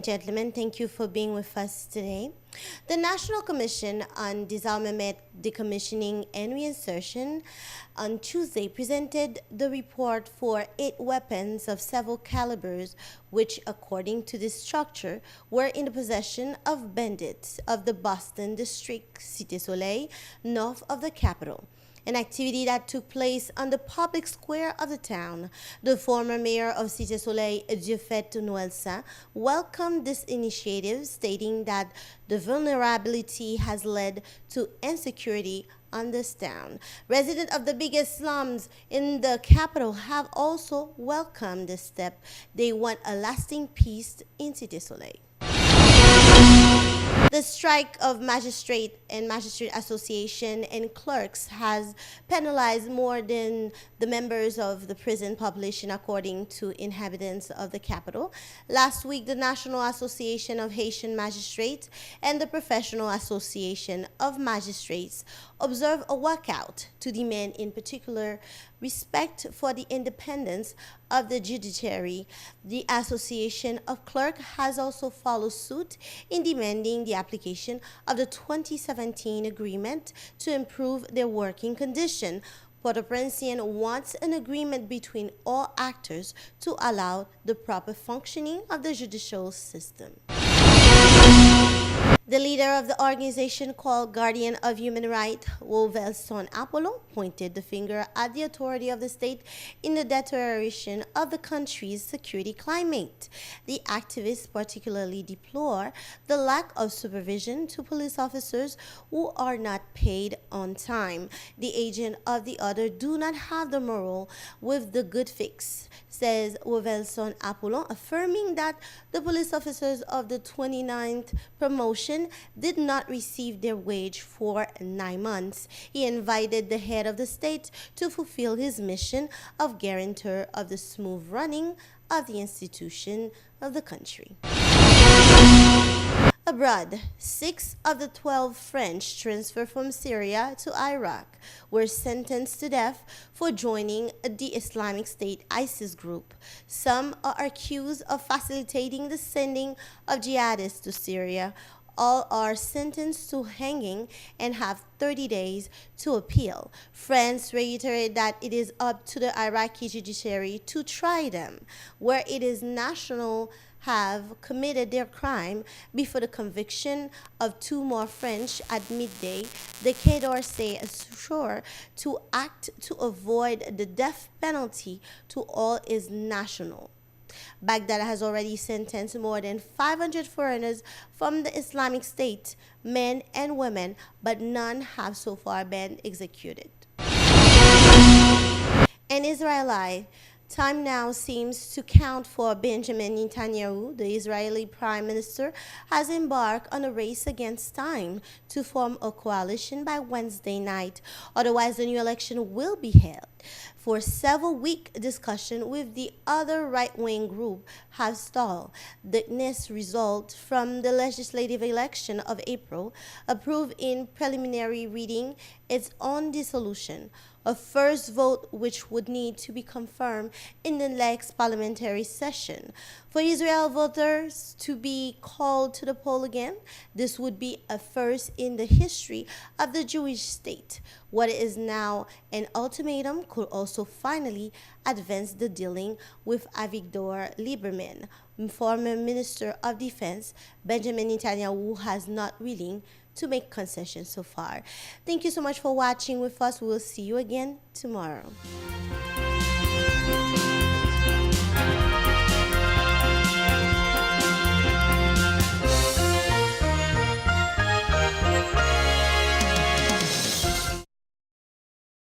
gentlemen, thank you for being with us today. The National Commission on Disarmament, Decommissioning, and Reinsertion on Tuesday presented the report for 8 weapons of several calibers, which, according to this structure, were in the possession of bandits of the Boston district, Cité Soleil, north of the capital. An activity that took place on the public square of the town. The former mayor of Cité Soleil, Dieufet Noël-Saint, welcomed this initiative, stating that the vulnerability has led to insecurity on this town. Residents of the biggest slums in the capital have also welcomed this step. They want a lasting peace in Cité Soleil. The strike of magistrate and magistrate association and clerks has penalized more than the members of the prison population, according to inhabitants of the capital. Last week, the National Association of Haitian Magistrates and the Professional Association of Magistrates observed a walkout to demand, in particular, respect for the independence of the judiciary. The Association of Clerks has also followed suit in demanding the application of the 2017 agreement to improve their working condition. Port-au-Princean wants an agreement between all actors to allow the proper functioning of the judicial system. The leader of the organization called Guardian of Human Rights, Wovelson Apollo, pointed the finger at the authority of the state in the deterioration of the country's security climate. The activists particularly deplore the lack of supervision to police officers who are not paid on time. The agent of the other do not have the moral with the good fix, says Wovelson Apollo, affirming that the police officers of the 29th promotion did not receive their wage for 9 months. He invited the head of the state to fulfill his mission of guarantor of the smooth running of the institution of the country. Abroad, 6 of the 12 French transferred from Syria to Iraq were sentenced to death for joining the Islamic State ISIS group. Some are accused of facilitating the sending of jihadists to Syria. All are sentenced to hanging and have 30 days to appeal. France reiterated that it is up to the Iraqi judiciary to try them, where it is national have committed their crime before the conviction of 2 more French at midday. The Quai d'Orsay is sure to act to avoid the death penalty to all its national. Baghdad has already sentenced more than 500 foreigners from the Islamic State, men and women, but none have so far been executed. An Israeli. Time now seems to count for Benjamin Netanyahu. The Israeli Prime Minister has embarked on a race against time to form a coalition by Wednesday night. Otherwise, the new election will be held. For several week discussion with the other right-wing group have stalled. The next result from the legislative election of April approved in preliminary reading its own dissolution. A first vote which would need to be confirmed in the next parliamentary session. For Israel voters to be called to the poll again, this would be a first in the history of the Jewish state. What is now an ultimatum could also finally advance the dealing with Avigdor Lieberman, former Minister of Defense. Benjamin Netanyahu has not willing to make concessions so far. Thank you so much for watching with us. We will see you again tomorrow.